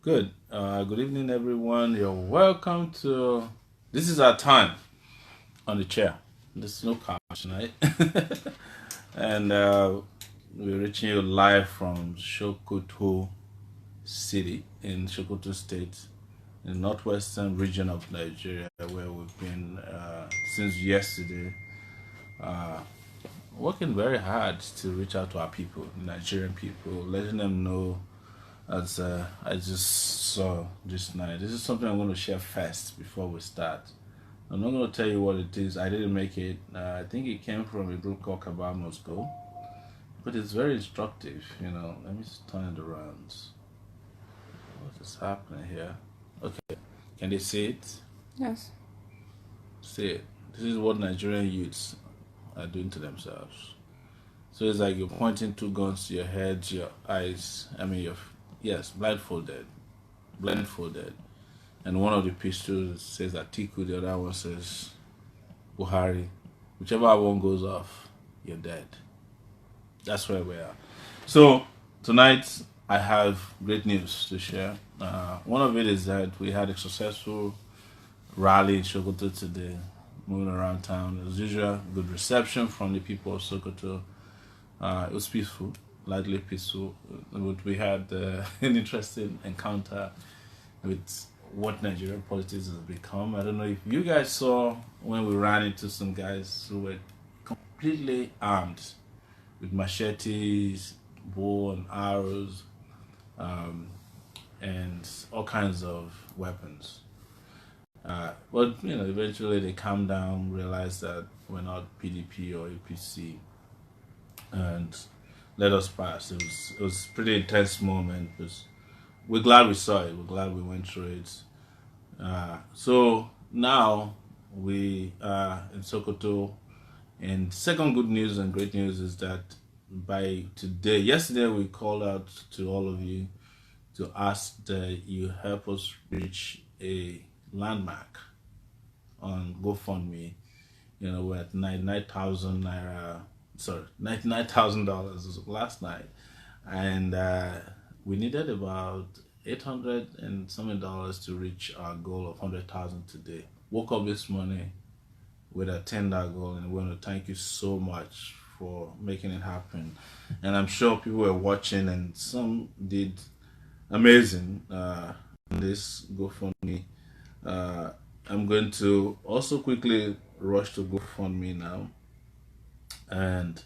Good. Good evening, everyone. You're welcome to. This is our time on the chair. There's no couch tonight, and we're reaching you live from Sokoto City in Sokoto State, in the northwestern region of Nigeria, where we've been since yesterday, working very hard to reach out to our people, Nigerian people, letting them know as I just saw just now. This is something I'm going to share first before we start. I'm not going to tell you what it is. I didn't make it. I think it came from a group called Kabal Moscow, but it's very instructive. Let me just turn it around. What is happening here? Okay, can they see it? Yes. See it. This is what Nigerian youths are doing to themselves. So it's like you're pointing two guns to your head, your eyes. I mean, yes, blindfolded. And one of the pistols says Atiku, the other one says Buhari. Whichever one goes off, you're dead. That's where we are. So tonight I have great news to share. One of it is that we had a successful rally in Sokoto today, moving around town. As usual, good reception from the people of Sokoto. It was peaceful, lightly peaceful. But we had an interesting encounter with what Nigerian politics has become. I don't know if you guys saw when we ran into some guys who were completely armed with machetes, bow and arrows, and all kinds of weapons. But eventually they calmed down, realized that we're not PDP or APC, and let us pass. It was a pretty intense moment. We're glad we saw it. We're glad we went through it. So now we are in Sokoto. And second good news and great news is that yesterday we called out to all of you to ask that you help us reach a landmark on GoFundMe. We're at 99,000 naira, sorry, $99,000 last night. And we needed about 800 and something dollars to reach our goal of 100,000 today. Woke up this morning with a $10 goal, and we want to thank you so much for making it happen. And I'm sure people were watching, and some did amazing. This GoFundMe. I'm going to also quickly rush to GoFundMe now, and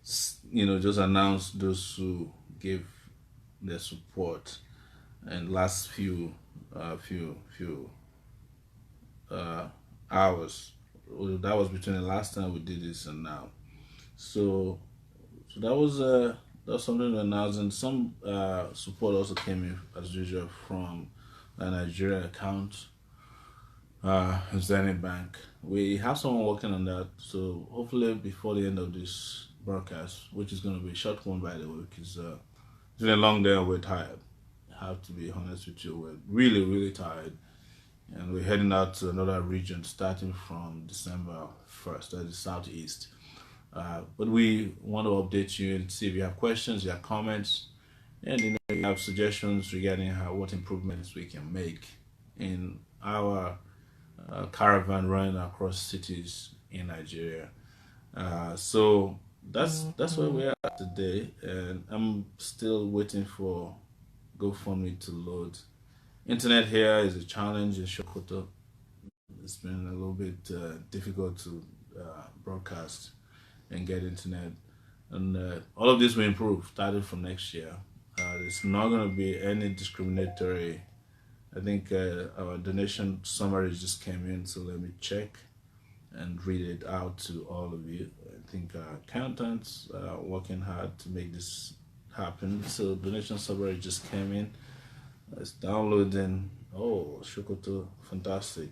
just announce those who gave their support and last few hours. That was between the last time we did this and now. So that was something to announce, and some support also came in as usual from the Nigeria account, Zenith Bank. We have someone working on that, so hopefully before the end of this broadcast, which is going to be a short one by the way, because it's been a long day and we're tired. I have to be honest with you, we're really, really tired. And we're heading out to another region starting from December 1st, that is Southeast. But we want to update you and see if you have questions, you have comments, and you have suggestions regarding what improvements we can make in our caravan running across cities in Nigeria. So that's where we are today, and I'm still waiting for GoFundMe to load. Internet here is a challenge in Sokoto. It's been a little bit difficult to broadcast and get internet, and all of this will improve starting from next year. There's not going to be any discriminatory. I think our donation summary just came in, so let me check and read it out to all of you. I think accountants are working hard to make this happen. So donation summary just came in. It's downloading. Oh, Shokoto, fantastic.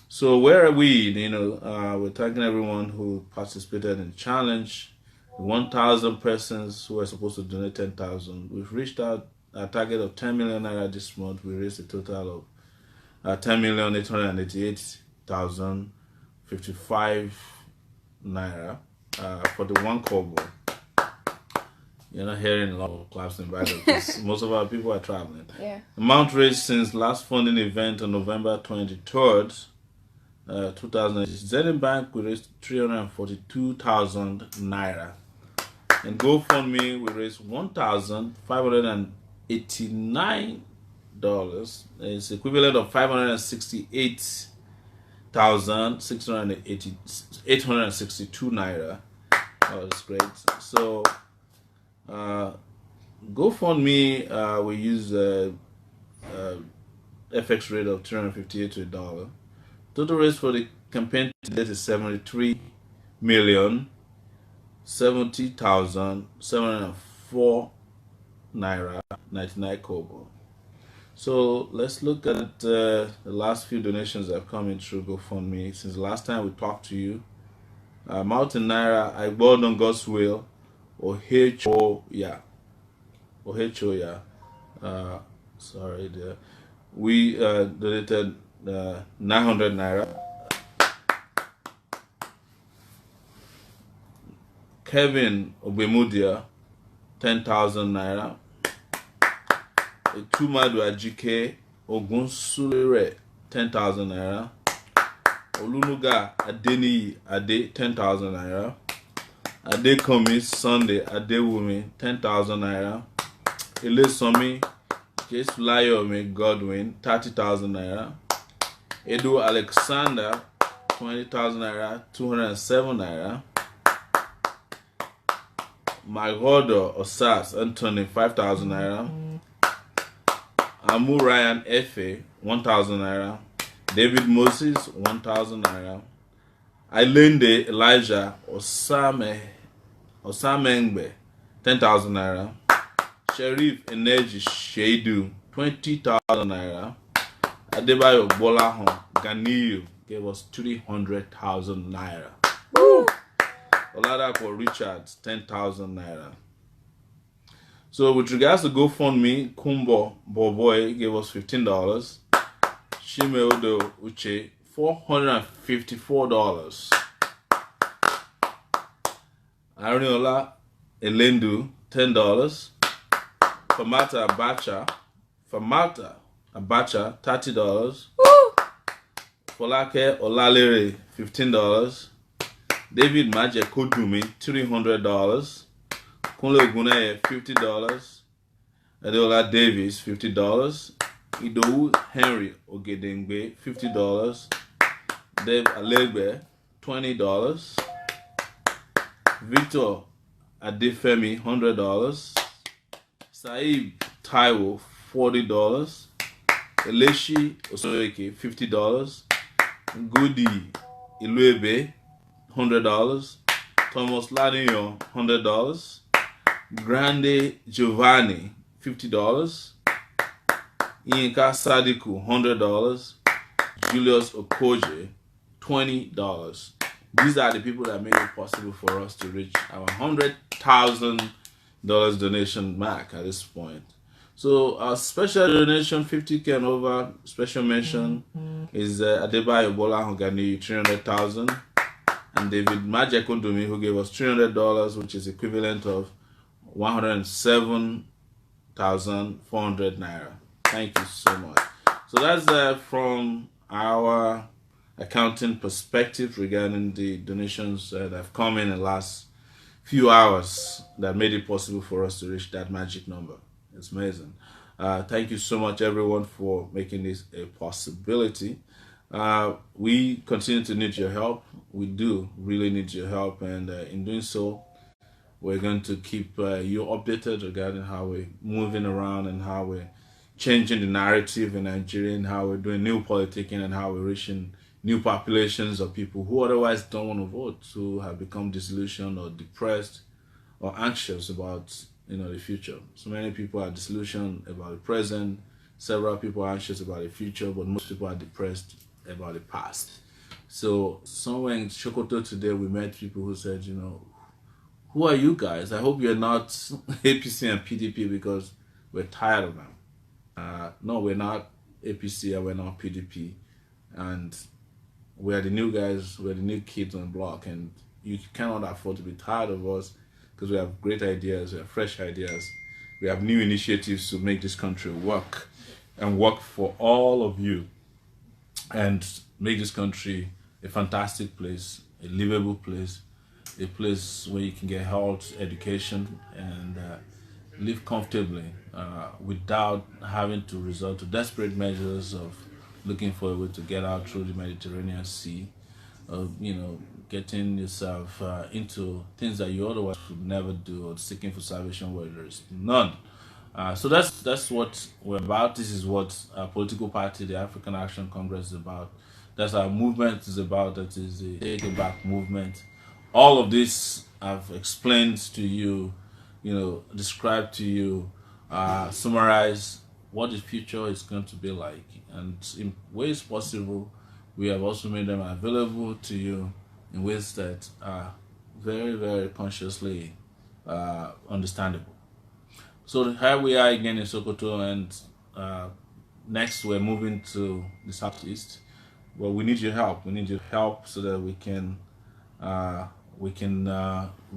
So where are we? We're thanking everyone who participated in the challenge. The 1,000 persons who are supposed to donate 10,000. We've reached our target of 10 million naira this month. We raised a total of 10,888,055 naira for the one kobo. You're not hearing a lot of claps in background because most of our people are traveling. Yeah. Amount raised since last funding event on November 23rd, 2000. Zenith Bank we raised 342,000 naira. And GoFundMe we raised $1,589. It's equivalent of 568,862 naira. Oh, that's great. So, GoFundMe, we use FX rate of 358 to a dollar. Total raise for the campaign to date is 73,070,704 naira 99 kobo. So let's look at the last few donations that have come in through GoFundMe since the last time we talked to you. Mountain Naira, I bought on God's will, Ohechoya. Sorry there. We donated 900 naira. Kevin Obemudia, 10,000 naira. Tumadu Ajike Ogunsulere, 10,000 naira. Olunuga Adeni Ade, 10,000 naira. Adekomi Sunday Adewumi, 10,000 naira. Elesomi Jesulayomi Godwin, 30,000 naira. Edu Alexander, 20,000 naira, 207 naira. Magodo Osas Anthony, 5,000 naira. Amu Ryan Efe, 1,000 naira. David Moses, 1,000 naira. Ailende Elijah Osamengbe, 10,000 naira. Sheriff Energy Shadu, 20,000 naira. Adebayo Bolahon Ganiyu gave us 300,000 naira. Woo! Oladapo Richards, 10,000 naira. So with regards to GoFundMe, Kumbo Boboy gave us $15. Shimeodo Uche, $454. Ariola Elendu, $10. Famata Abacha, $30. Folake Olalere, $15. David Maje Kodumi, $300. Kunle Oguneye, $50. Adeola Davis, $50. Idowu Henry Ogedengbe, $50. Dave Alegbe, $20. Victor Adefemi, $100. Saib Taiwo, $40. Eleshi Osoeke, $50. Goody Iluebe, $100. Thomas Ladion, $100. Grande Giovanni, $50. Yinka Sadiku, $100. Julius Okoje, $20. These are the people that make it possible for us to reach our $100,000 donation mark at this point. So our special donation, 50K and over, special mention is Adebayo Bola Hogani, 300,000, and David Majekundumi, who gave us $300, which is equivalent of 107,400 naira. Thank you so much. So that's from our accounting perspective regarding the donations that have come in the last few hours that made it possible for us to reach that magic number. It's amazing. Thank you so much, everyone, for making this a possibility. We continue to need your help. We do really need your help, and in doing so, we're going to keep you updated regarding how we're moving around and how we're changing the narrative in Nigeria, and how we're doing new politicking, and how we're reaching new populations of people who otherwise don't want to vote, who have become disillusioned or depressed or anxious about the future. So many people are disillusioned about the present. Several people are anxious about the future, but most people are depressed about the past. So somewhere in Sokoto today, we met people who said, who are you guys? I hope you're not APC and PDP, because we're tired of them. No, we're not APC and we're not PDP. And we're the new guys, we're the new kids on the block. And you cannot afford to be tired of us, because we have great ideas, we have fresh ideas, we have new initiatives to make this country work and work for all of you and make this country a fantastic place, a livable place, a place where you can get health, education, and live comfortably without having to resort to desperate measures of looking for a way to get out through the Mediterranean Sea, of getting yourself into things that you otherwise would never do, or seeking for salvation where there is none. So that's what we're about. This is what our political party, the African Action Congress, is about. That's our movement is about. That is the Take It Back movement. All of this I've explained to you, described to you, summarize what the future is going to be like, and in ways possible, we have also made them available to you in ways that are very, very consciously understandable. So here we are again in Sokoto, and next we're moving to the southeast. Well, we need your help. We need your help so that we can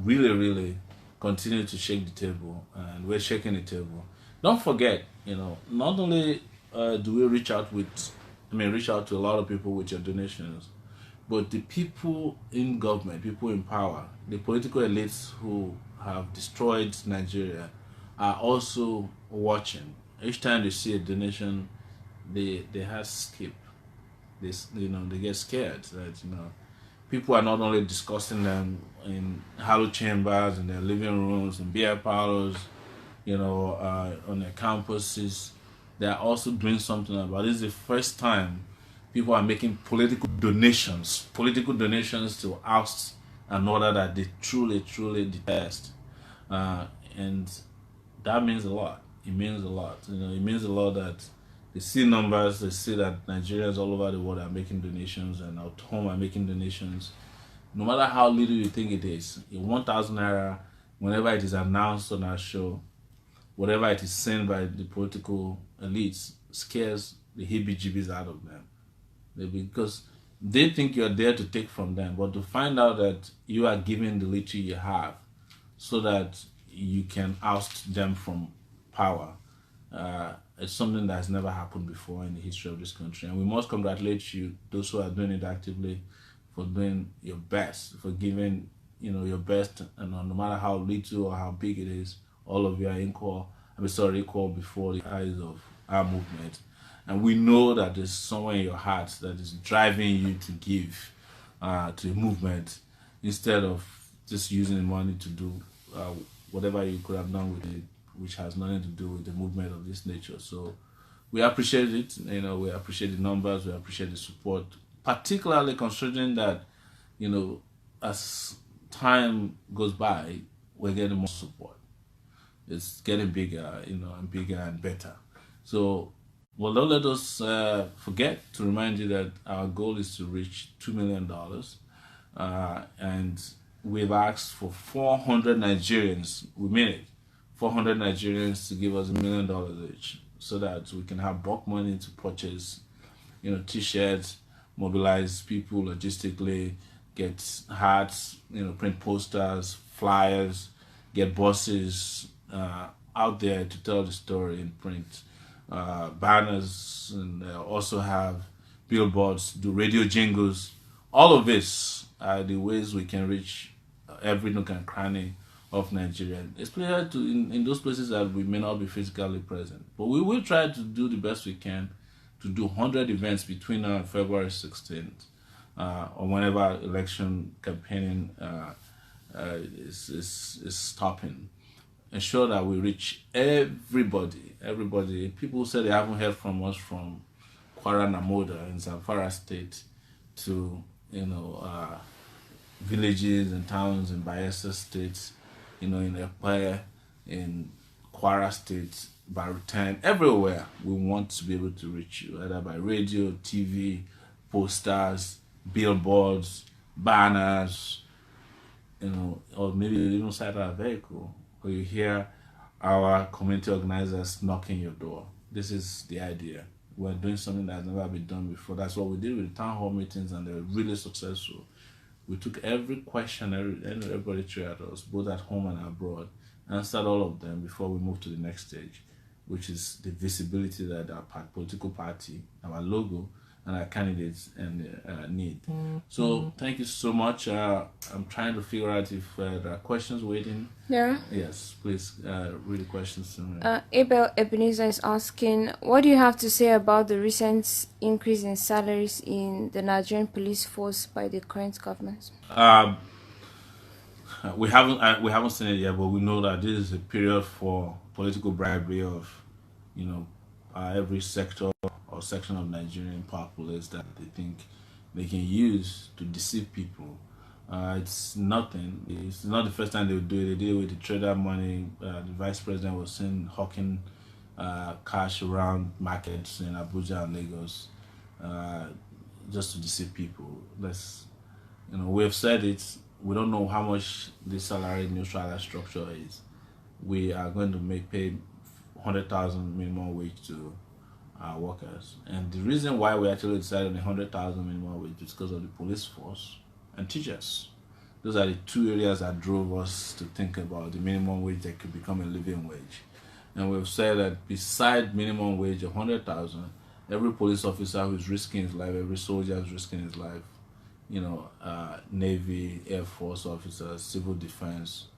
really, really continue to shake the table, and we're shaking the table. Don't forget, not only do we reach out to a lot of people with your donations, but the people in government, people in power, the political elites who have destroyed Nigeria are also watching. Each time they see a donation, they have skip. They get scared that people are not only discussing them in hallowed chambers, in their living rooms, in beer parlors, on their campuses. They are also doing something about it. This is the first time people are making political donations to oust another that they truly, truly detest. And that means a lot. It means a lot. It means a lot that they see numbers, they see that Nigerians all over the world are making donations, and at home are making donations. No matter how little you think it is, 1,000 naira, whenever it is announced on our show, whatever it is sent by the political elites, scares the heebie-jeebies out of them. Because they think you're there to take from them, but to find out that you are giving the little you have so that you can oust them from power, it's something that has never happened before in the history of this country. And we must congratulate you, those who are doing it actively, for doing your best, for giving your best, and no matter how little or how big it is, all of you are equal before the eyes of our movement. And we know that there's somewhere in your heart that is driving you to give to the movement, instead of just using the money to do whatever you could have done with it, which has nothing to do with the movement of this nature. So we appreciate it. We appreciate the numbers, we appreciate the support, particularly considering that, as time goes by, we're getting more support. It's getting bigger, and bigger and better. So, well, don't let us forget to remind you that our goal is to reach $2 million. And we've asked for 400 Nigerians. We mean it. 400 Nigerians to give us $1 million each, so that we can have bulk money to purchase, t-shirts, mobilize people logistically, get hats, print posters, flyers, get buses out there to tell the story in print, banners, and also have billboards, do radio jingles. All of this are the ways we can reach every nook and cranny of Nigeria, especially in those places that we may not be physically present. But we will try to do the best we can to do 100 events between now and February 16th, or whenever election campaigning is stopping. Ensure that we reach everybody. People who say they haven't heard from us from Kwara Namoda in Zamfara State to villages and towns in Bayelsa State, in Ekpe, in Kwara State, Barutan, everywhere. We want to be able to reach you, either by radio, TV, posters, billboards, banners, or maybe even inside our vehicle, or you hear our community organizers knocking your door. This is the idea. We're doing something that's never been done before. That's what we did with the town hall meetings, and they're really successful. We took every question everybody threw at us, both at home and abroad, answered all of them before we moved to the next stage, which is the visibility that our political party, our logo, and our candidates need. So thank you so much. I'm trying to figure out if there are questions waiting. Yeah. Yes, please read the questions to me. Abel Ebenezer is asking, what do you have to say about the recent increase in salaries in the Nigerian police force by the current government? We haven't seen it yet, but we know that this is a period for political bribery of, every sector or section of Nigerian populace that they think they can use to deceive people. It's nothing. It's not the first time they would do it. They did it with the trader money. The vice president was seen hawking cash around markets in Abuja and Lagos, just to deceive people. We have said it. We don't know how much the salary neutral structure is. We are going to pay 100,000 minimum wage to our workers, and the reason why we actually decided on 100,000 minimum wage is because of the police force and teachers. Those are the two areas that drove us to think about the minimum wage that could become a living wage. And we've said that beside minimum wage of 100,000, every police officer who is risking his life, every soldier is risking his life, Navy, Air Force officers, civil defense,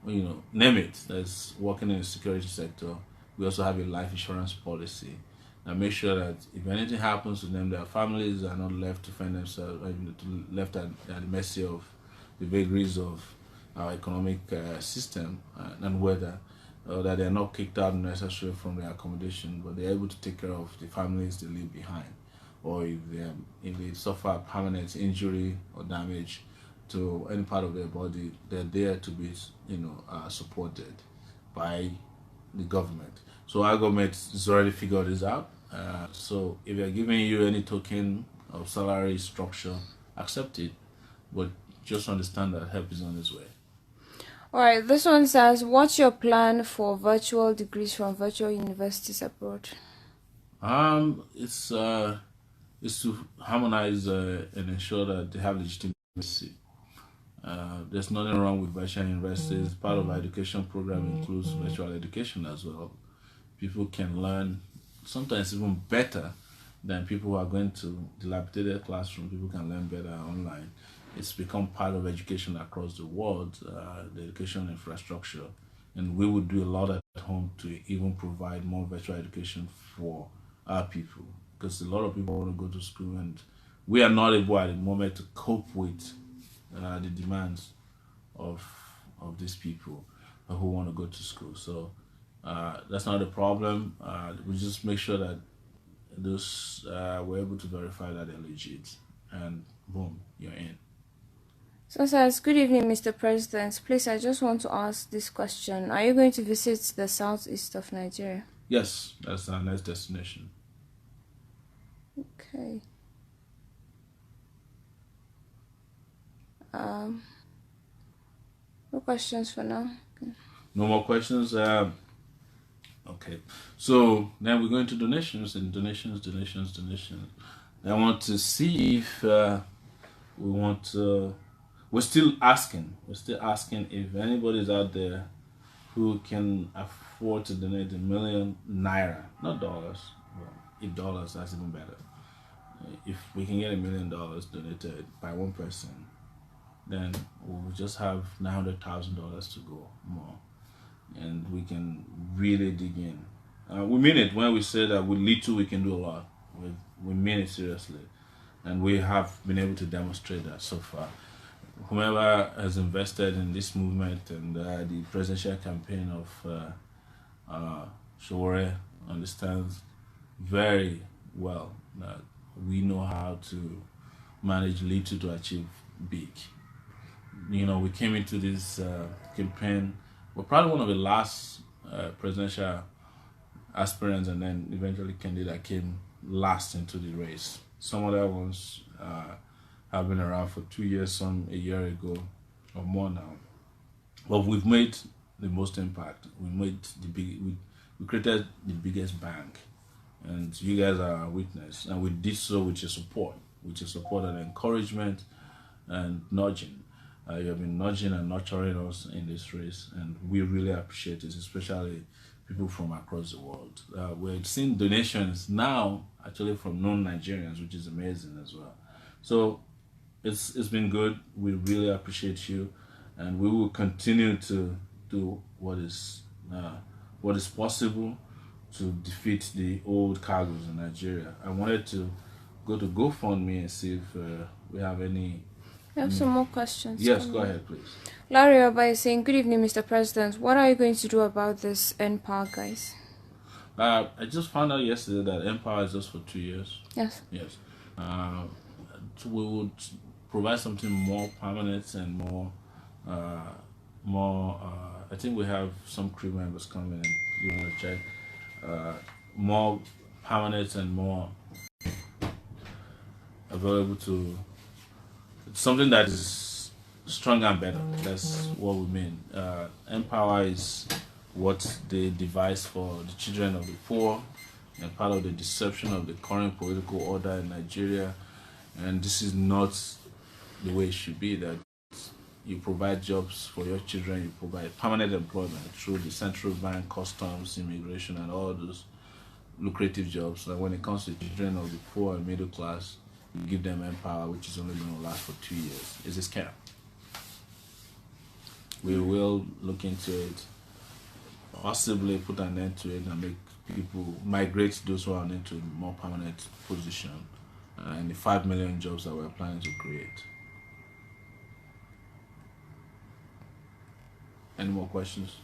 name it, that's working in the security sector. We also have a life insurance policy and make sure that if anything happens to them, their families are not left to find themselves left at the mercy of the vagaries of our economic system and weather, that they are not kicked out necessarily from their accommodation, but they are able to take care of the families they leave behind, or if they suffer permanent injury or damage to any part of their body, they're there to be supported by the government. So our government has already figured this out. So if they're giving you any token of salary structure, accept it, but just understand that help is on its way. All right, this one says, what's your plan for virtual degrees from virtual universities abroad? It's to harmonize and ensure that they have legitimacy. There's nothing wrong with virtual universities. Part of our education program includes virtual education as well. People can learn sometimes even better than people who are going to dilapidated classroom. People can learn better online. It's become part of education across the world, the education infrastructure. And we would do a lot at home to even provide more virtual education for our people. Because a lot of people want to go to school and we are not able at the moment to cope with the demands of these people who want to go to school. So that's not a problem. We just make sure that those we're able to verify that they're legit, and boom, you're in. So says, good evening, Mr. President. Please, I just want to ask this question. Are you going to visit the southeast of Nigeria? Yes, that's our next destination. Okay. No questions for now. Okay. No more questions. Okay. So then we're going to donations and donations. I want to see if we want to. We're still asking if anybody's out there who can afford to donate £1 million, not dollars. Well, if dollars, that's even better. If we can get $1 million donated by one person, then we'll just have $900,000 to go more, and we can really dig in. We mean it when we say that with little we can do a lot. We mean it seriously, and we have been able to demonstrate that so far. Whomever has invested in this movement and the presidential campaign of Sowore understands very well that we know how to manage little to achieve big. We came into this campaign. We're probably one of the last presidential aspirants, and then eventually candidate came last into the race. Some other ones have been around for 2 years, some a year ago or more now. But we've made the most impact. We created the biggest bank, and you guys are our witness. And we did so with your support and encouragement, and nudging. You have been nudging and nurturing us in this race, and we really appreciate it, especially people from across the world. We're seeing donations now, actually from non-Nigerians, which is amazing as well. So it's been good. We really appreciate you, and we will continue to do what is possible to defeat the old cargoes in Nigeria. I wanted to go to GoFundMe and see if we have any. We have some more questions. Yes, go ahead, please. Larry Oba is saying, "Good evening, Mr. President. What are you going to do about this NPOWER guys?" I just found out yesterday that Empire is just for 2 years. Yes. Yes. So we would provide something more permanent and more. I think we have some crew members coming in. You want to check? More permanent and more available to something that is stronger and better. That's what we mean. Empower is what they devised for the children of the poor and part of the deception of the current political order in Nigeria. And this is not the way it should be, that you provide jobs for your children, you provide permanent employment through the central bank, customs, immigration, and all those lucrative jobs. And when it comes to children of the poor and middle class, you give them Empower, which is only going to last for 2 years. It's a scam. We will look into it, possibly put an end to it and make people migrate those who are into a more permanent position and the 5 million jobs that we're planning to create. Any more questions?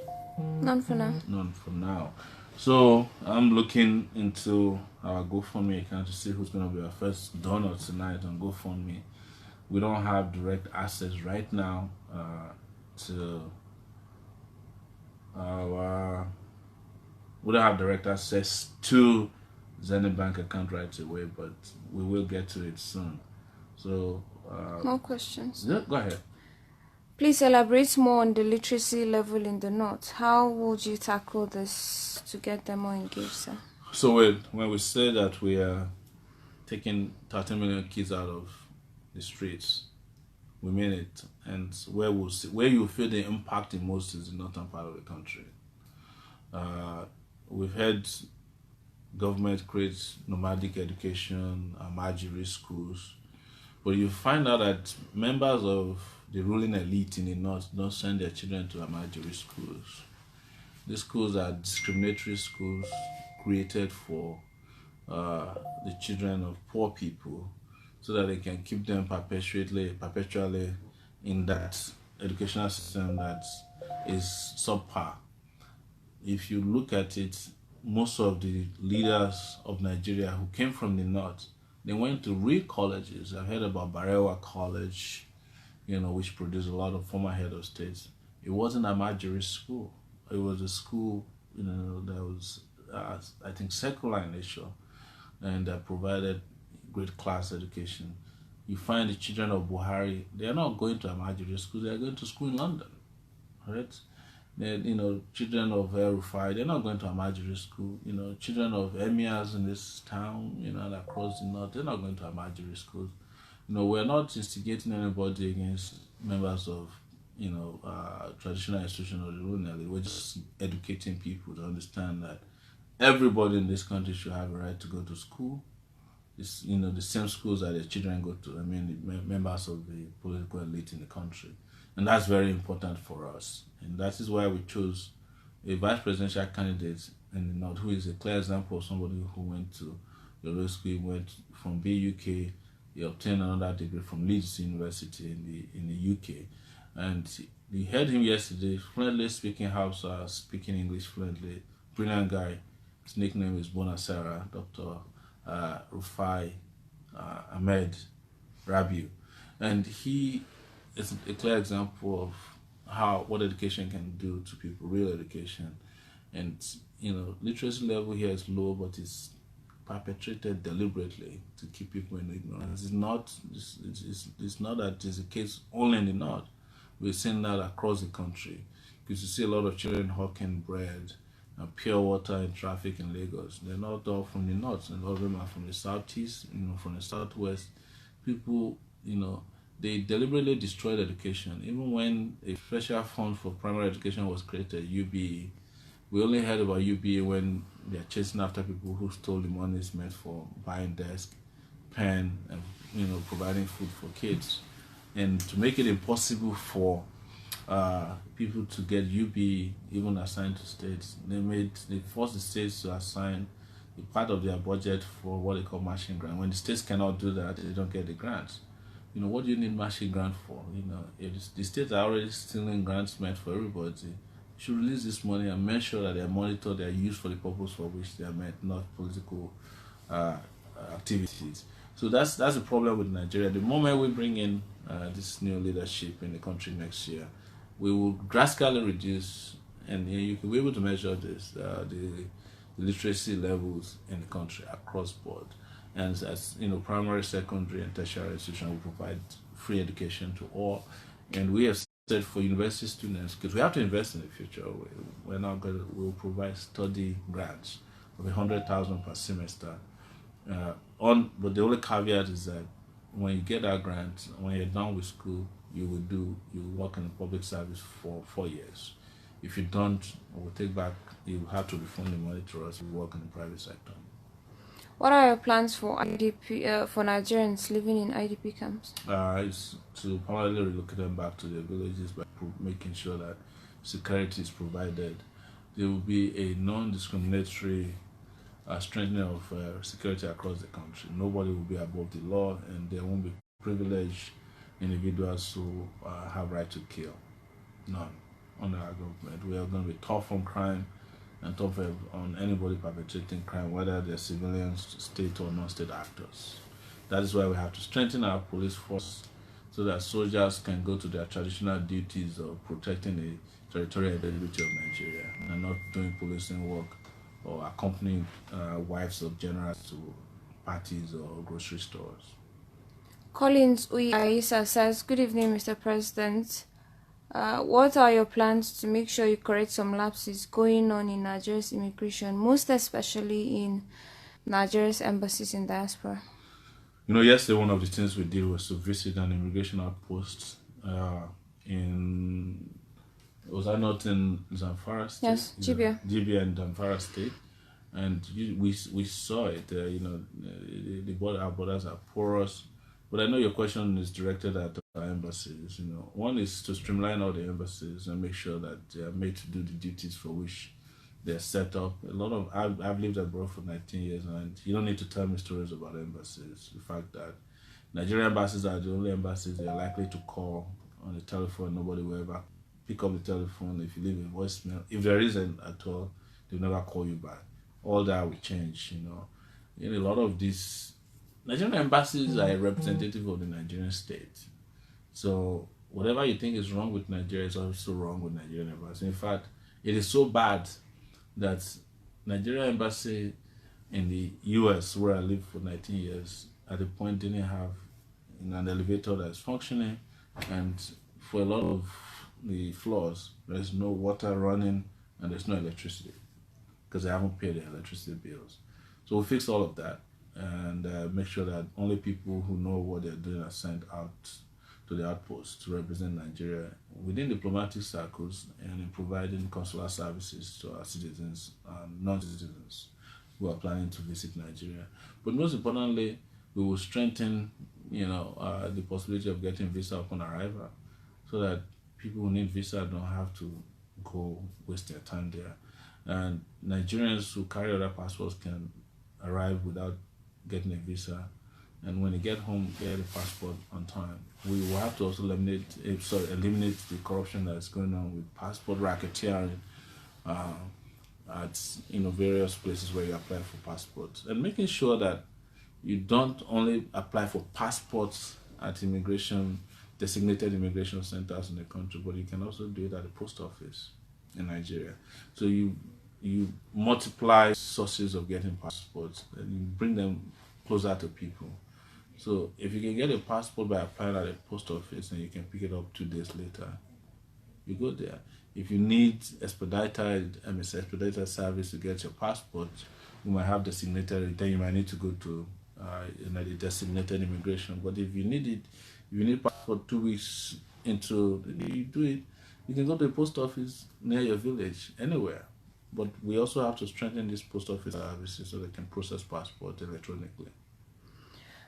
None for now. None for now. So I'm looking into our GoFundMe account to see who's going to be our first donor tonight on GoFundMe. We don't have direct access right now to our. We don't have direct access to Zenith Bank account right away, but we will get to it soon. So. More questions. Yeah, go ahead. Please elaborate more on the literacy level in the North. How would you tackle this to get them more engaged, sir? So when we say that we are taking 13 million kids out of the streets, we mean it. And where you feel the impact the most is the northern part of the country. We've had government create nomadic education, Amajiri schools, but you find out that members of the ruling elite in the north don't send their children to Amajiri schools. These schools are discriminatory schools created for the children of poor people so that they can keep them perpetually in that educational system that is subpar. If you look at it, most of the leaders of Nigeria who came from the north, they went to real colleges. I've heard about Barewa College, which produced a lot of former head of states. It wasn't a Amajiri school. It was a school, that was, I think, secular in nature, and that provided great class education. You find the children of Buhari, they are not going to Amajiri school, they are going to school in London, right? Children of El Rufai, they're not going to Amajiri school. Children of emirs in this town, and across the north, they're not going to Amajiri schools. We're not instigating anybody against members of, traditional institutions or the ruling elite. We're just educating people to understand that everybody in this country should have a right to go to school. It's, the same schools that their children go to. I mean, the members of the political elite in the country. And that's very important for us. And that is why we chose a vice presidential candidate in the north, who is a clear example of somebody who went to the law school. He went from BUK, he obtained another degree from Leeds University in the UK. And we heard him yesterday, fluently speaking Hausa, speaking English fluently. Brilliant guy. His nickname is Bonasera, Dr. Rufai Ahmed Rabiu. And he is a clear example of what education can do to people, real education. And, literacy level here is low, but it's perpetrated deliberately to keep people in ignorance. It's not that it's the case only in the north. We're seeing that across the country, because you see a lot of children hawking bread and pure water in traffic in Lagos. They're not all from the north, and all of them are from the southeast, from the southwest. People, they deliberately destroyed education. Even when a special fund for primary education was created, UBE, we only heard about UBA when they're chasing after people who stole the monies meant for buying desk, pen, and providing food for kids. And to make it impossible for people to get UBE even assigned to states, they forced the states to assign a part of their budget for what they call matching grant. When the states cannot do that, they don't get the grants. What do you need matching grant for? If the states are already stealing grants meant for everybody, should release this money and make sure that they are monitored, they are used for the purpose for which they are meant, not political uh, activities. So that's the problem with Nigeria. The moment we bring in this new leadership in the country next year, we will drastically reduce, and you can be able to measure this, the literacy levels in the country across board. And as primary, secondary, and tertiary institutions will provide free education to all. And we have said for university students, because we have to invest in the future, we'll provide study grants of 100,000 per semester. But the only caveat is that when you get that grant, when you're done with school, you work in the public service for 4 years. If you don't, we'll take back. You have to refund the money to us. We work in the private sector. What are your plans for IDP for Nigerians living in IDP camps? It's to permanently relocate them back to their villages by making sure that security is provided. There will be a non-discriminatory strengthening of security across the country. Nobody will be above the law, and there won't be privileged individuals who have right to kill. None under our government. We are going to be tough on crime and tough on anybody perpetrating crime, whether they're civilians, state or non-state actors. That is why we have to strengthen our police force so that soldiers can go to their traditional duties of protecting the territorial integrity of Nigeria and not doing policing work or accompanying wives of generals to parties or grocery stores. Collins Uyaisa says, "Good evening, Mr. President. What are your plans to make sure you correct some lapses going on in Nigeria's immigration, most especially in Nigeria's embassies in diaspora?" Yesterday one of the things we did was to visit an immigration outpost was I not in Zamfara State? Yes, Jibia. Jibia and Zamfara State. And we saw it, our borders are porous. But I know your question is directed at our embassies. One is to streamline all the embassies and make sure that they are made to do the duties for which they're set up. I've lived abroad for 19 years, and you don't need to tell me stories about embassies. The fact that Nigerian embassies are the only embassies they are likely to call on the telephone. Nobody will ever pick up the telephone if you leave a voicemail. If there isn't at all, they'll never call you back. All that will change. A lot of these Nigerian embassies are a representative of the Nigerian state. So whatever you think is wrong with Nigeria is also wrong with Nigerian embassy. In fact, it is so bad that Nigerian embassy in the US, where I lived for 19 years, at the point didn't have an elevator that's functioning, and for a lot of the floors, there's no water running and there's no electricity because they haven't paid their electricity bills. So we fixed all of that and make sure that only people who know what they're doing are sent out to the outpost to represent Nigeria within diplomatic circles and in providing consular services to our citizens and non-citizens who are planning to visit Nigeria. But most importantly, we will strengthen, the possibility of getting visa upon arrival, so that people who need visa don't have to go waste their time there. And Nigerians who carry other passports can arrive without getting a visa, and when they get home, get a passport on time. We will have to also eliminate the corruption that's going on with passport racketeering at various places where you apply for passports, and making sure that you don't only apply for passports at designated immigration centers in the country, but you can also do it at the post office in Nigeria. So you multiply sources of getting passports and you bring them closer to people. So if you can get a passport by applying at a post office and you can pick it up 2 days later, you go there. If you need expedited service to get your passport, you might have designated, then you might need to go to a designated immigration. But if you need it If you need power for 2 weeks into, you do it. You can go to the post office near your village, anywhere. But we also have to strengthen this post office services so they can process passports electronically.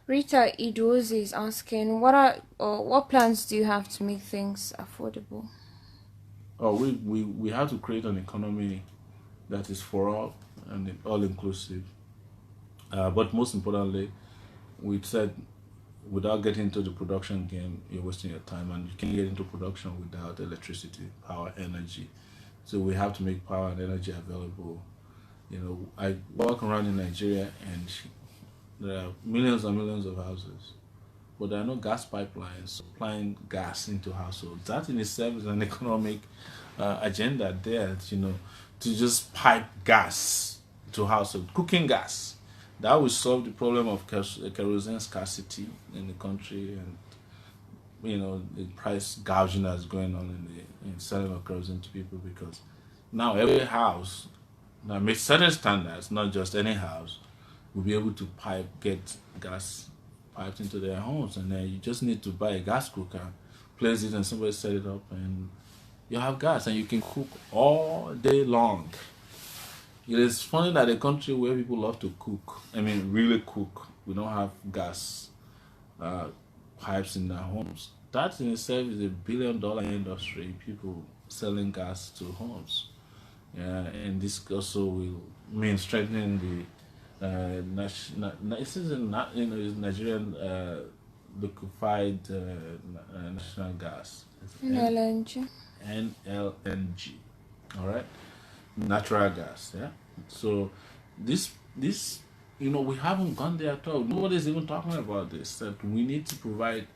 Rita Idozi is asking, what plans do you have to make things affordable? Oh, we have to create an economy that is for all and all inclusive. But most importantly, we said without getting into the production game, you're wasting your time, and you can't get into production without electricity, power, energy. So we have to make power and energy available. You know, I walk around in Nigeria and there are millions and millions of houses, but there are no gas pipelines supplying gas into households. That in itself is an economic agenda there, to just pipe gas to households, cooking gas. That will solve the problem of kerosene scarcity in the country, and the price gouging that's going on in selling of kerosene to people, because now every house that meets certain standards, not just any house, will be able to get gas piped into their homes, and then you just need to buy a gas cooker, place it, and somebody set it up, and you have gas, and you can cook all day long. It is funny that a country where people love to cook, really cook, we don't have gas pipes in their homes. That in itself is $1 billion industry, people selling gas to homes. And this also will mean strengthening the Nigerian liquefied national gas. LNG. NLNG. All right, natural gas. Yeah. So this we haven't gone there at all. Nobody's even talking about this. That we need to provide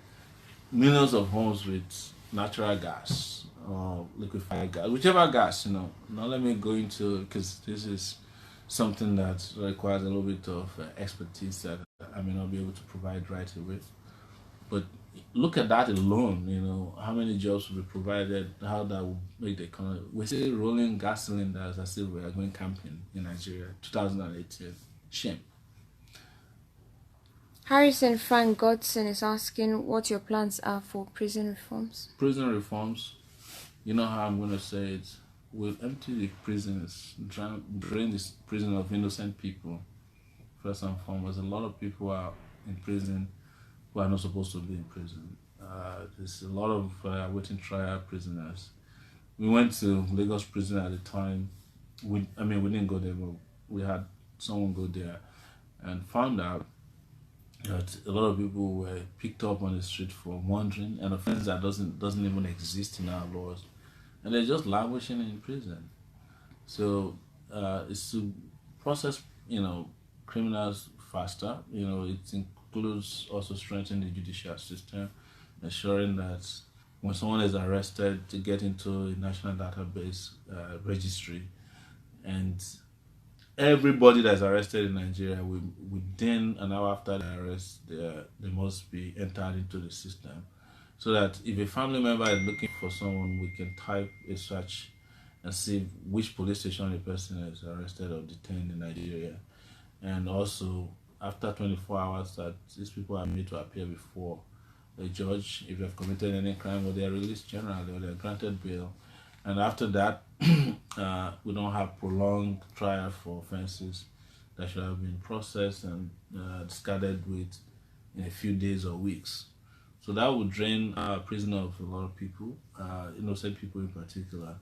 millions of homes with natural gas or liquefied gas, whichever gas. Now let me go into, because this is something that requires a little bit of expertise that I may not be able to provide right away. But look at that alone, how many jobs will be provided, how that will make the economy. We're still rolling gas cylinders as if we are going camping in Nigeria, 2018. Shame. Harrison Frank Godson is asking what your plans are for prison reforms. Prison reforms, you know how I'm going to say it, will empty the prisons, drain this prison of innocent people. First and foremost, a lot of people are in prison who are not supposed to be in prison. There's a lot of waiting trial prisoners. We went to Lagos prison at the time. We didn't go there, but we had someone go there and found out that a lot of people were picked up on the street for wandering, an offense that doesn't even exist in our laws, and they're just languishing in prison. So it's to process criminals faster. It includes also strengthening the judicial system, ensuring that when someone is arrested, to get into a national database registry, and everybody that's arrested in Nigeria, within an hour after the arrest, they must be entered into the system, so that if a family member is looking for someone, we can type a search and see which police station the person is arrested or detained in Nigeria. And also, after 24 hours, that these people are made to appear before a judge if they have committed any crime, or they are released generally, or they are granted bail. And after that, we don't have prolonged trial for offenses that should have been processed and discarded in a few days or weeks. So that would drain our prison of a lot of people, innocent people in particular.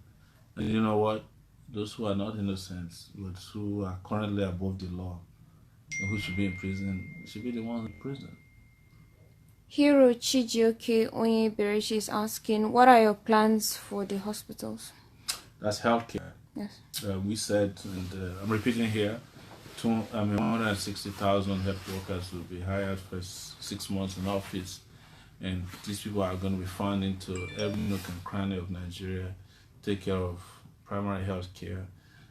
And you know what? Those who are not innocent, but who are currently above the law, and who should be in prison, should be the ones in prison. Hiro Chijioke Onyeberechi is asking, what are your plans for the hospitals? That's healthcare. Yes. We said, and I'm repeating here, 160,000 health workers will be hired for 6 months in office, and these people are going to be found into every nook and cranny of Nigeria, take care of primary health care.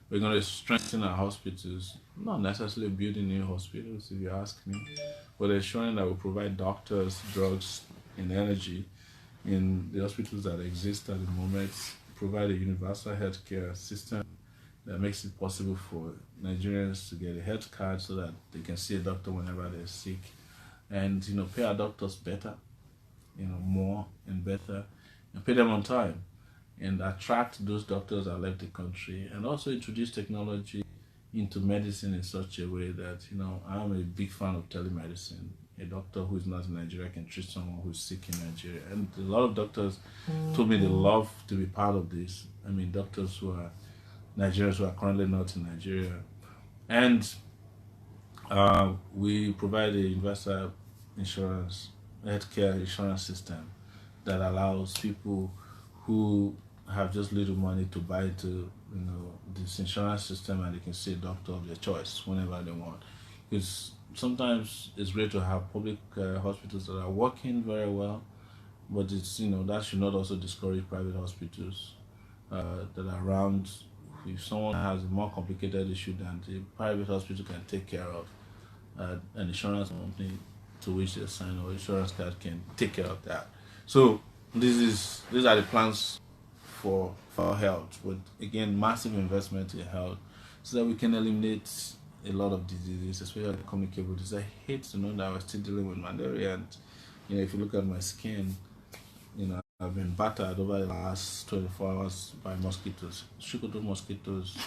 We're going to strengthen our hospitals, not necessarily building new hospitals, if you ask me, but ensuring that we provide doctors, drugs, and energy in the hospitals that exist at the moment, provide a universal healthcare system that makes it possible for Nigerians to get a health card so that they can see a doctor whenever they're sick, and pay our doctors better. more and better, and pay them on time, and attract those doctors that left the country, and also introduce technology into medicine in such a way that I'm a big fan of telemedicine. A doctor who is not in Nigeria can treat someone who's sick in Nigeria, and a lot of doctors told me they love to be part of this. I mean, doctors who are Nigerians who are currently not in Nigeria, and we provide a universal insurance, healthcare insurance system that allows people who have just little money to buy into this insurance system, and they can see a doctor of their choice whenever they want. Because sometimes it's great to have public hospitals that are working very well, but it's that should not also discourage private hospitals that are around. If someone has a more complicated issue than the private hospital can take care of, an insurance company to which they sign or insurance card can take care of that. So these are the plans for health, but again, massive investment in health so that we can eliminate a lot of diseases, especially communicable diseases. I hate to know that I was still dealing with malaria, and if you look at my skin, I've been battered over the last 24 hours by mosquitoes. Sokoto mosquitoes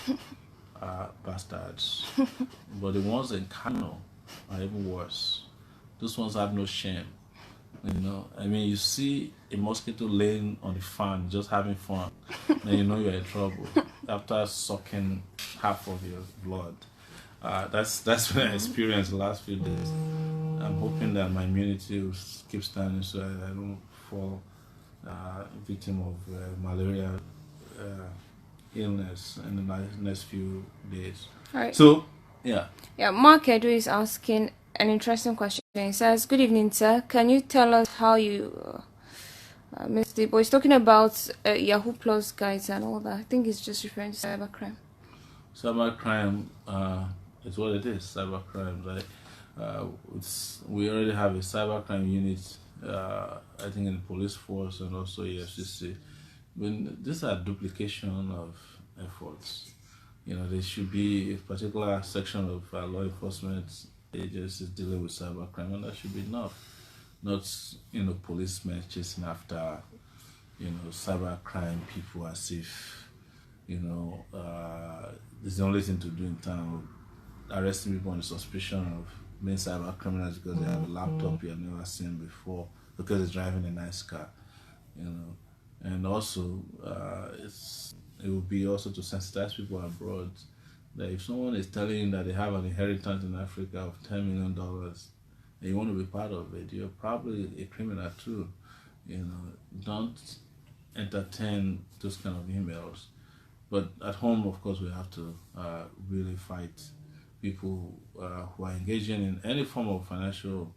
are bastards. But the ones in Kano are even worse. Those ones have no shame. I mean, you see a mosquito laying on the fan, just having fun, and you're in trouble after sucking half of your blood. That's what I experienced the last few days. I'm hoping that my immunity will keep standing so I don't fall victim of malaria illness in the next few days. All right. So, yeah. Yeah, Mark Edu is asking an interesting question. He says, "Good evening, sir. Can you tell us how you missed it?" But he's talking about Yahoo Plus guides and all that. I think he's just referring to cybercrime. Cybercrime is what it is. Cybercrime, right? We already have a cybercrime unit. I think in the police force and also EFCC. When these are duplication of efforts, there should be a particular section of law enforcement agencies dealing with cybercrime, and that should be enough. Not policemen chasing after cybercrime people as if it's the only thing to do in town. Arresting people on the suspicion of being cyber criminals because they have a laptop you have never seen before, because they're driving a nice car, and also it will be also to sensitize people abroad that if someone is telling you that they have an inheritance in Africa of $10 million and you want to be part of it, you're probably a criminal too. Don't entertain those kind of emails. But at home, of course, we have to really fight people who are engaging in any form of financial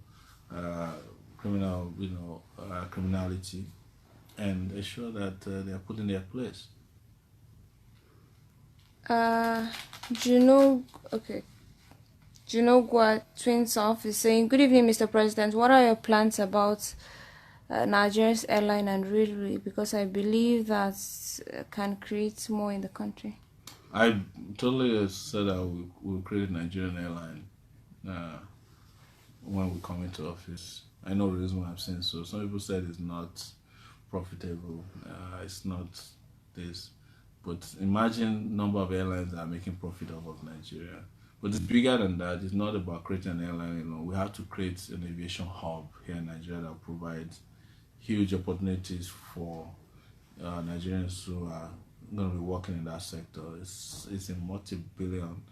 criminality, and ensure that they are put in their place. Junogwa Twins Off is saying, "Good evening, Mr. President. What are your plans about Nigeria's airline and railway? Because I believe that can create more in the country." I totally said that we'll create a Nigerian airline when we come into office. I know the reason why I'm saying so. Some people said it's not profitable. It's not this. But imagine number of airlines that are making profit off of Nigeria. But it's bigger than that. It's not about creating an airline. We have to create an aviation hub here in Nigeria that will provide huge opportunities for Nigerians who are going to be working in that sector. It's a multi-billion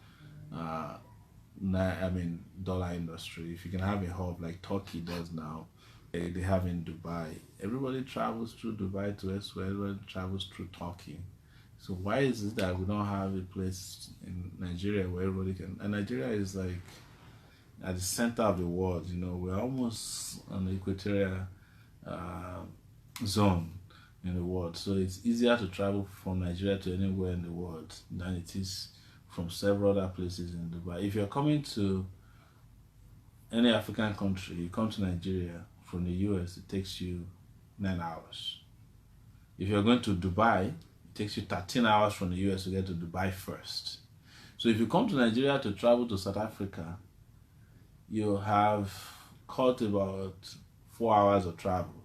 dollar industry. If you can have a hub like Turkey does now, they have in Dubai. Everybody travels through Dubai to elsewhere. Everybody travels through Turkey. So why is it that we don't have a place in Nigeria where everybody can? And Nigeria is like at the center of the world. We're almost on the equatorial zone in the world, so it's easier to travel from Nigeria to anywhere in the world than it is from several other places in Dubai. If you're coming to any African country, you come to Nigeria from the US, it takes you 9 hours. If you're going to Dubai, it takes you 13 hours from the US to get to Dubai first. So if you come to Nigeria to travel to South Africa, you have cut about 4 hours of travel.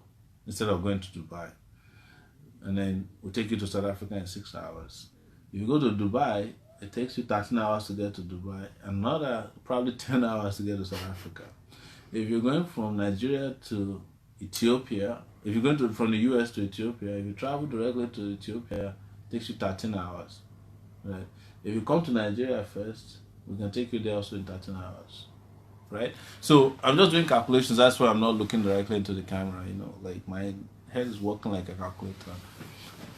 instead of going to Dubai. And then we take you to South Africa in 6 hours. If you go to Dubai, it takes you 13 hours to get to Dubai, another probably 10 hours to get to South Africa. If you're going from Nigeria to Ethiopia, if you're going from the US to Ethiopia, if you travel directly to Ethiopia, it takes you 13 hours. Right? If you come to Nigeria first, we can take you there also in 13 hours. Right? So I'm just doing calculations. That's why I'm not looking directly into the camera. Like my head is working like a calculator.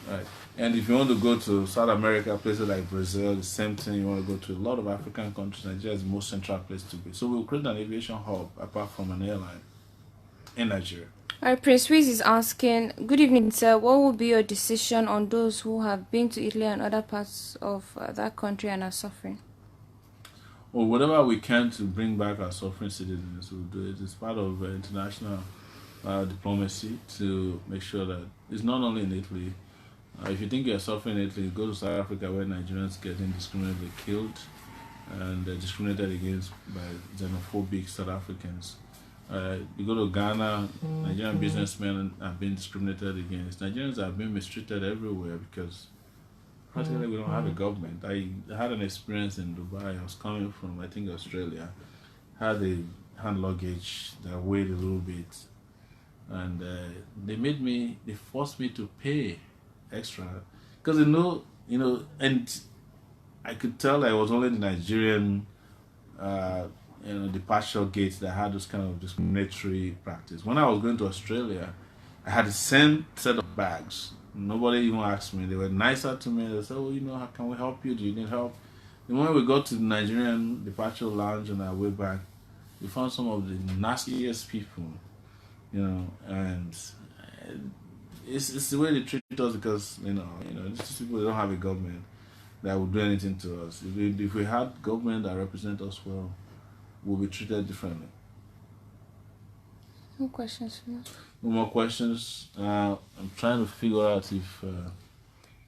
Right. And if you want to go to South America, places like Brazil, the same thing. You want to go to a lot of African countries. Nigeria is the most central place to be. So we'll create an aviation hub apart from an airline in Nigeria. All right, Prince Wiz is asking, good evening, sir. What will be your decision on those who have been to Italy and other parts of that country and are suffering? Well, whatever we can to bring back our suffering citizens, we'll do it. It's part of international diplomacy to make sure that it's not only in Italy. If you think you're suffering in Italy, go to South Africa where Nigerians get indiscriminately killed and discriminated against by xenophobic South Africans. You go to Ghana, Nigerian businessmen are being discriminated against. Nigerians are being mistreated everywhere because practically we don't have a government. I had an experience in Dubai. I was coming from, I think, Australia. Had a hand luggage that weighed a little bit. And they forced me to pay extra. Because and I could tell I was only the Nigerian, departure gates that had this kind of discriminatory practice. When I was going to Australia, I had the same set of bags. Nobody even asked me. They were nicer to me. They said, how can we help you? Do you need help? The moment we got to the Nigerian departure lounge on our way back, we found some of the nastiest people, and it's the way they treat us because, these people, they don't have a government that will do anything to us. If we had government that represent us well, we'll be treated differently. No questions for you. No more questions. I'm trying to figure out if...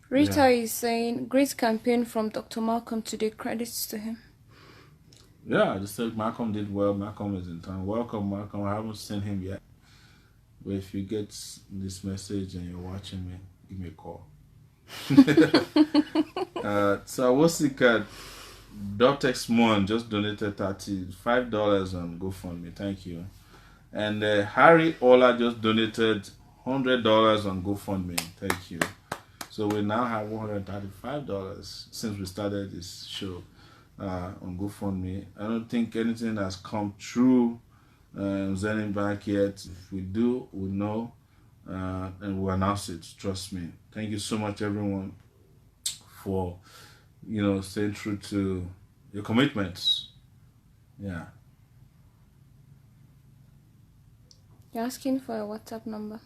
Rita is saying, great campaign from Dr. Malcolm today. Credits to him. Yeah, I just said Malcolm did well. Malcolm is in town. Welcome, Malcolm. I haven't seen him yet. But if you get this message and you're watching me, give me a call. So Wasika Dotex Mon just donated $35 on GoFundMe. Thank you. And Harry Ola just donated $100 on GoFundMe. Thank you. So we now have $135 since we started this show on GoFundMe. I don't think anything has come through Zenith Bank yet. If we do, we'll know and we'll announce it. Trust me. Thank you so much, everyone, for staying true to your commitments. Yeah. You're asking for a WhatsApp number.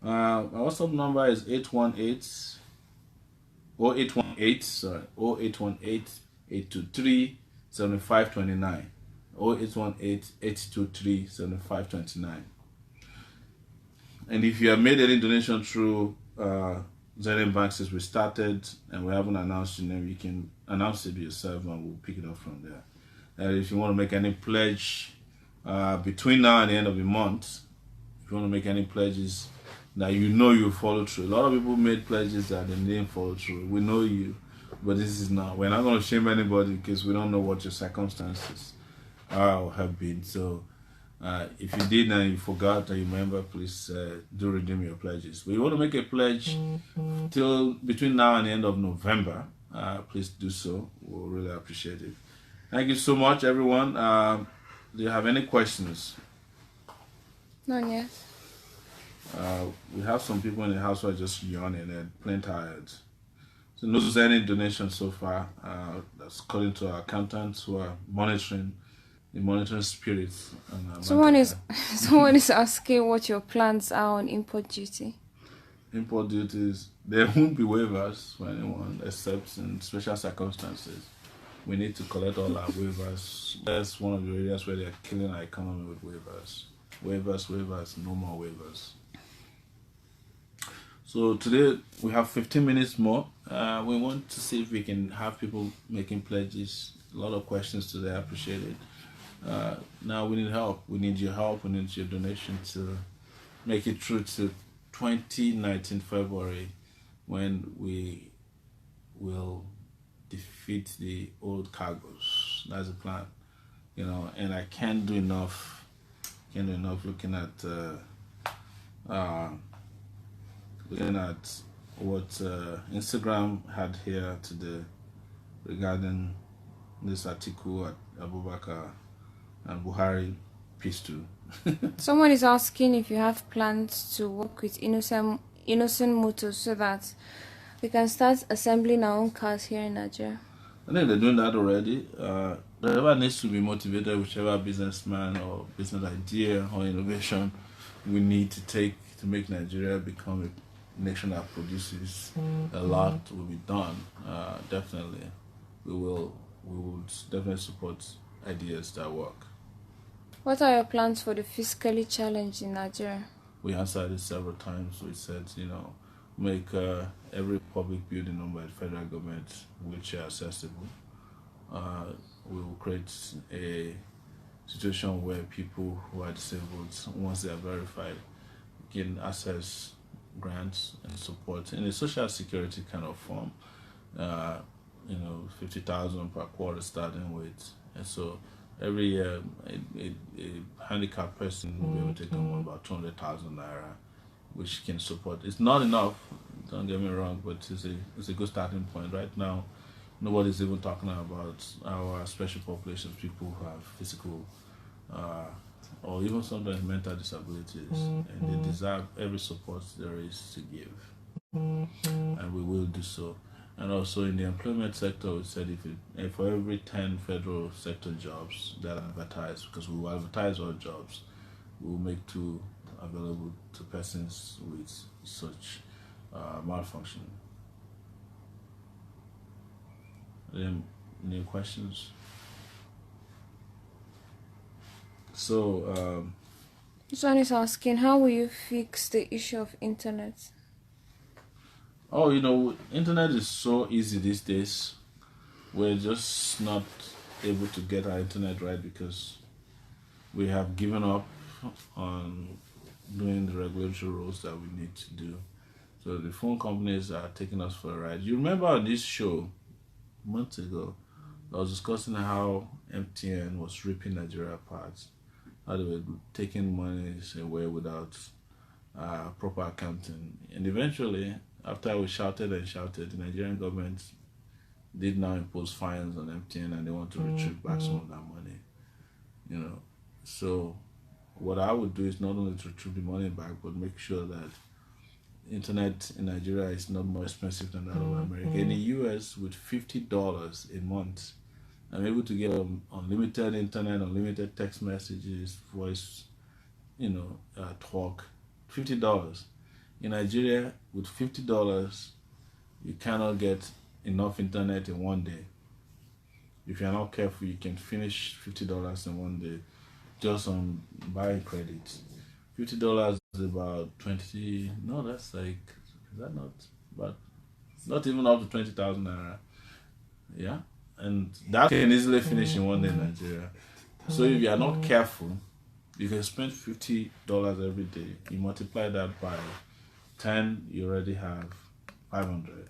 My WhatsApp number is 0818-823-7529. 0818-823-7529. And if you have made any donation through Zenith Bank since we started and we haven't announced your name, you can announce it yourself and we'll pick it up from there. And if you want to make any pledge between now and the end of the month, if you want to make any pledges that you follow through. A lot of people made pledges that they didn't follow through. We know you, but this is not. We're not going to shame anybody because we don't know what your circumstances are or have been. So if you did and you forgot or you remember, please do redeem your pledges. But you want to make a pledge till between now and the end of November, please do so. We'll really appreciate it. Thank you so much, everyone. Do you have any questions? None yet. We have some people in the house who are just yawning and plain tired. So no any donation so far. That's according to our accountants who are monitoring spirits. Someone is asking what your plans are on import duty. Import duties, there won't be waivers for anyone except in special circumstances. We need to collect all our waivers. That's one of the areas where they're killing our economy with waivers. Waivers, no more waivers. So today we have 15 minutes more. We want to see if we can have people making pledges. A lot of questions today. I appreciate it. Now we need help. We need your help. We need your donation to make it through to 2019 February, when we will defeat the old cargos. That's the plan, and I can't do enough. Looking at uh, what Instagram had here today regarding this article at Abubakar and Buhari peace too. Someone is asking if you have plans to work with Innocent Motors so that we can start assembling our own cars here in Nigeria. I think they're doing that already. Whoever needs to be motivated, whichever businessman or business idea or innovation we need to take to make Nigeria become a nation that produces a lot will be done. Definitely, we will definitely support ideas that work. What are your plans for the fiscally challenged in Nigeria? We answered it several times. We said, make every public building owned by the federal government wheelchair accessible. We will create a situation where people who are disabled, once they are verified, can access grants and support in a social security kind of form. 50,000 per quarter starting with, and so every year a handicapped person will be able to take home about 200,000 naira, which can support. It's not enough, don't get me wrong, but it's a good starting point. Right now, nobody's even talking about our special populations, people who have physical or even sometimes mental disabilities, and they deserve every support there is to give, and we will do so. And also in the employment sector, we said if for every 10 federal sector jobs that are advertised, because we will advertise all jobs, we will make 2 available to persons with such malfunction. Any questions? So, this one is asking, how will you fix the issue of internet? Internet is so easy these days. We're just not able to get our internet right because we have given up on doing the regulatory rules that we need to do. So the phone companies are taking us for a ride. You remember on this show months ago, I was discussing how MTN was ripping Nigeria apart, how they were taking monies away without proper accounting. And eventually, after we shouted and shouted, the Nigerian government did now impose fines on MTN, and they want to retrieve back some of that money. So what I would do is not only to retrieve the money back, but make sure that internet in Nigeria is not more expensive than that of America. In the US, with $50 a month, I'm able to get unlimited internet, unlimited text messages, voice, talk. $50. In Nigeria, with $50, you cannot get enough internet in one day. If you're not careful, you can finish $50 in one day just on buying credit. $50 is about 20. No, that's like, is that not? But not even up to 20,000 naira. Yeah, and that can easily finish in one day in Nigeria. So if you are not careful, you can spend $50 every day. You multiply that by 10, you already have 500.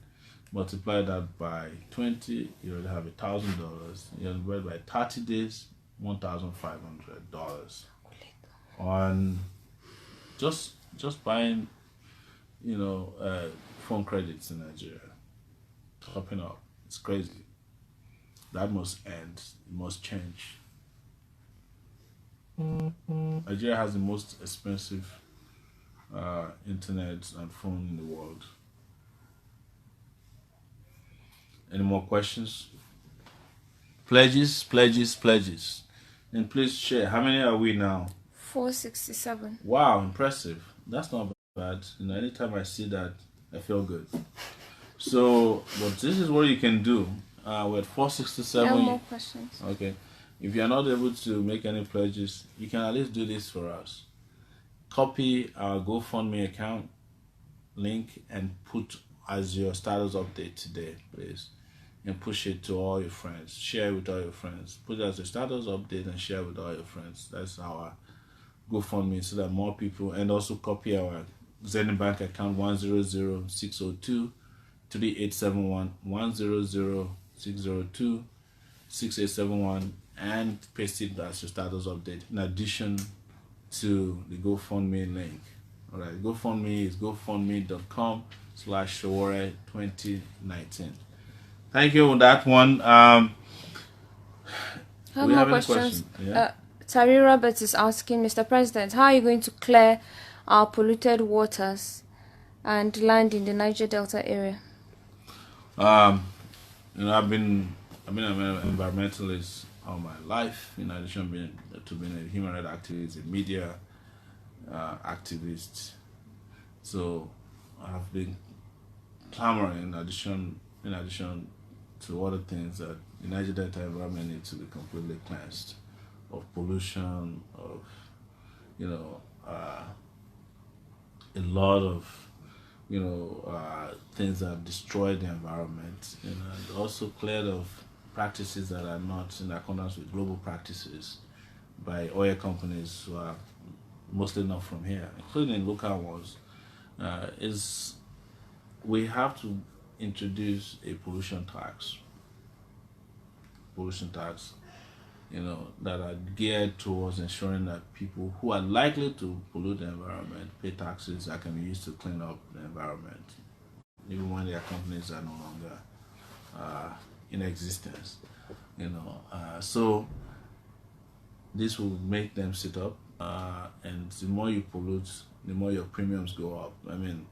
Multiply that by 20, you already have $1,000. You divide by 30 days, $1,500 on just buying, phone credits in Nigeria. Topping up, it's crazy. That must end. It must change. Nigeria has the most expensive internet and phone in the world. Any more questions? Pledges. And please share. How many are we now? 467. Wow, impressive. That's not bad. Anytime I see that, I feel good. So, but this is what you can do. We're at 467. No more questions. Okay. If you're not able to make any pledges, you can at least do this for us. Copy our GoFundMe account link and put as your status update today, please. And push it to all your friends. Share it with all your friends. Put it as a status update and share with all your friends. That's our GoFundMe so that more people, and also copy our Zenith Bank account 100-602-3871 100-602-6871, and paste it as your status update in addition to the GoFundMe link. All right, GoFundMe is gofundme.com/Sowore 2019. Thank you on that one. Have we more have any questions. questions? Yeah. Terry Roberts is asking, Mr. President, how are you going to clear our polluted waters and land in the Niger Delta area? I've been an environmentalist all my life. In addition to being a human rights activist, a media activist. So I've been clamoring in addition to other things that the Niger Delta environment needs to be completely cleansed of pollution, of a lot of things that have destroyed the environment, and also cleared of practices that are not in accordance with global practices by oil companies who are mostly not from here, including local ones. Is we have to introduce a pollution tax, that are geared towards ensuring that people who are likely to pollute the environment pay taxes that can be used to clean up the environment, even when their companies are no longer in existence. So this will make them sit up, and the more you pollute, the more your premiums go up. I mean,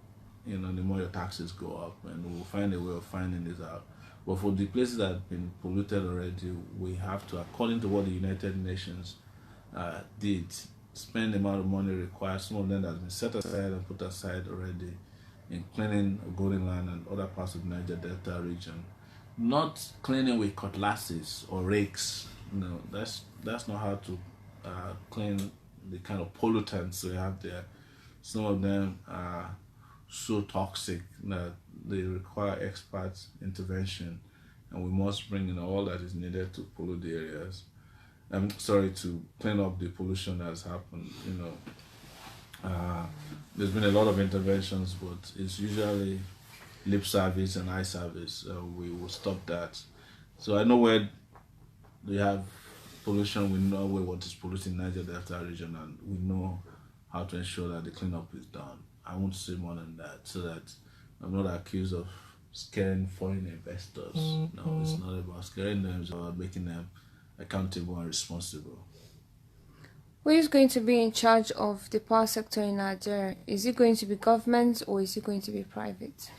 the more your taxes go up, and we'll find a way of finding this out. But for the places that have been polluted already, we have to, according to what the United Nations did, spend the amount of money required. Some of them that has been set aside and put aside already in cleaning Golden Land and other parts of the Niger Delta region. Not cleaning with cutlasses or rakes. That's not how to clean the kind of pollutants we have there. Some of them are so toxic that they require expert intervention, and we must bring in all that is needed to pollute the areas. To clean up the pollution that has happened. There's been a lot of interventions, but it's usually lip service and eye service. We will stop that. So I know where we have pollution, we know what is polluting Niger Delta region, and we know how to ensure that the cleanup is done. I won't say more than that, so that I'm not accused of scaring foreign investors. No, it's not about scaring them, it's about making them accountable and responsible. Who is going to be in charge of the power sector in Nigeria? Is it going to be government or is it going to be private?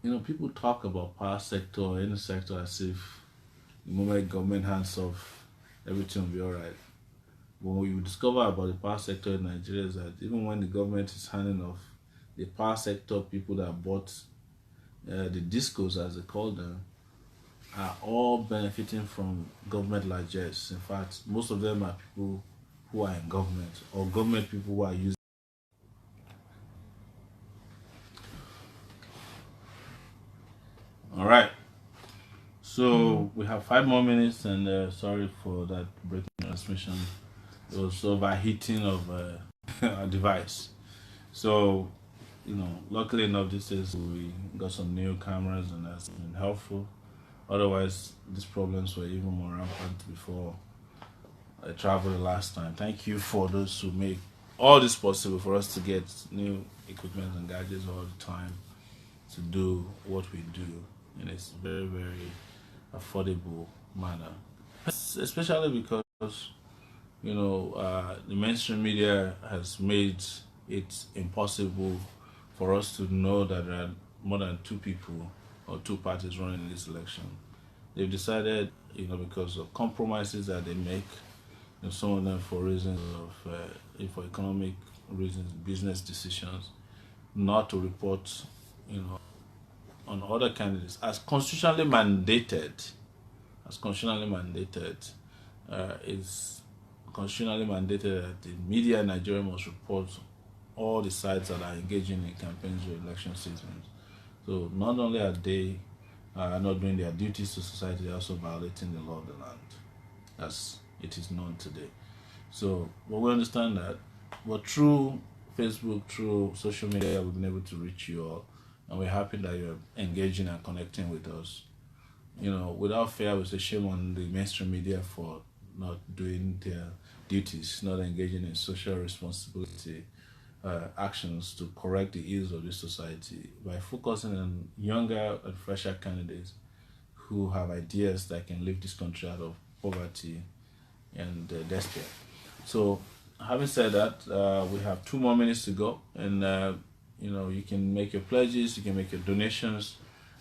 People talk about power sector or any sector as if the moment government hands off, everything will be alright. What you discover about the power sector in Nigeria is that even when the government is handing off, the power sector people that bought the discos, as they call them, are all benefiting from government largesse. In fact, most of them are people who are in government, or government people who are using. All right. So we have 5 more minutes, and sorry for that breaking transmission. It was overheating of our device. So, luckily enough, we got some new cameras, and that's been helpful. Otherwise, these problems were even more rampant before I traveled the last time. Thank you for those who make all this possible for us to get new equipment and gadgets all the time to do what we do in a very, very affordable manner. Especially because, the mainstream media has made it impossible for us to know that there are more than 2 people or 2 parties running this election. They've decided, because of compromises that they make, some of them for reasons of, for economic reasons, business decisions, not to report, on other candidates as constitutionally mandated. It's constitutionally mandated that the media in Nigeria must report all the sides that are engaging in campaigns or election seasons. So not only are they not doing their duties to society, they're also violating the law of the land, as it is known today. So, we understand that but through Facebook, through social media, we've been able to reach you all, and we're happy that you're engaging and connecting with us. Without fear, we say shame on the mainstream media for not doing their duties, not engaging in social responsibility actions to correct the ills of this society by focusing on younger and fresher candidates who have ideas that can lift this country out of poverty and despair. So, having said that, we have 2 more minutes to go, and you can make your pledges, you can make your donations,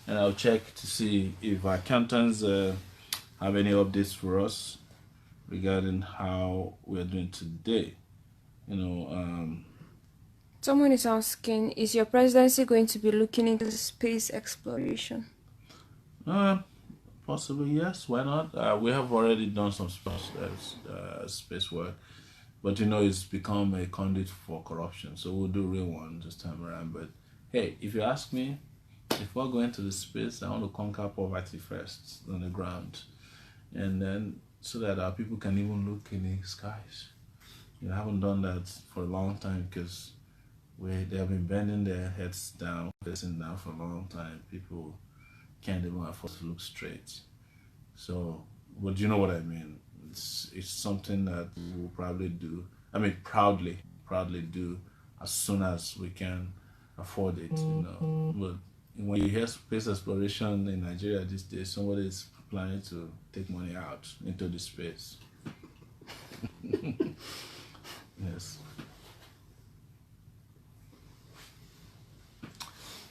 and I'll check to see if our accountants have any updates for us regarding how we are doing today. Someone is asking, is your presidency going to be looking into space exploration? Possibly yes. Why not? We have already done some space work, but it's become a conduit for corruption. So we'll do real one this time around. But hey, if you ask me, before going to the space, I want to conquer poverty first on the ground, and then so that our people can even look in the skies. I haven't done that for a long time because they have been bending their heads down, facing down for a long time. People can't even afford to look straight. So, but you know what I mean. It's something that we'll probably do. I mean, proudly do as soon as we can afford it. But when you hear space exploration in Nigeria these days, somebody is planning to take money out into the space. Yes.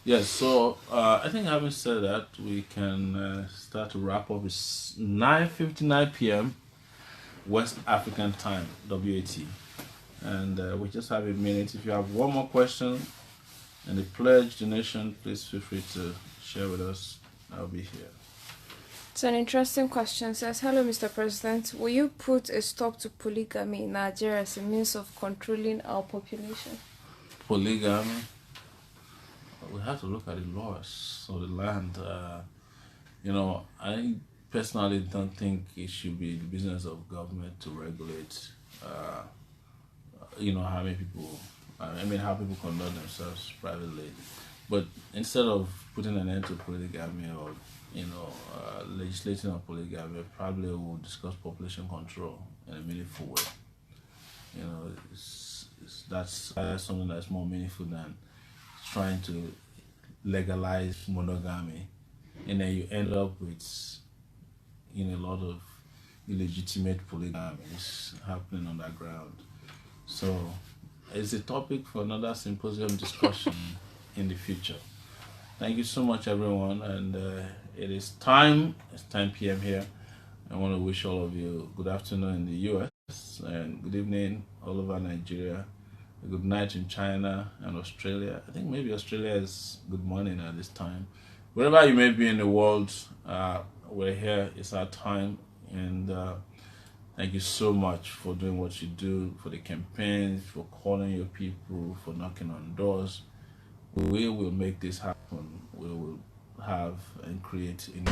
Yes, so I think having said that, we can start to wrap up. It's 9:59 p.m. West African time, WAT. And we just have a minute. If you have one more question and a pledge donation, please feel free to share with us. I'll be here. It's an interesting question. It says, hello, Mr. President. Will you put a stop to polygamy in Nigeria as a means of controlling our population? Polygamy? We have to look at the laws of the land. I personally don't think it should be the business of government to regulate, how many people, how people conduct themselves privately. But instead of putting an end to polygamy or, legislating on polygamy, probably we'll discuss population control in a meaningful way. That's something that's more meaningful than trying to legalize monogamy, and then you end up with a lot of illegitimate polygamy happening on that ground. So it's a topic for another symposium discussion in the future. Thank you so much, everyone, and it's 10 p.m. here. I want to wish all of you good afternoon in the US and good evening all over Nigeria. Good night in China and Australia. I think maybe Australia is good morning at this time. Wherever you may be in the world, we're here. It's our time. And thank you so much for doing what you do, for the campaigns, for calling your people, for knocking on doors. We will make this happen. We will have and create a new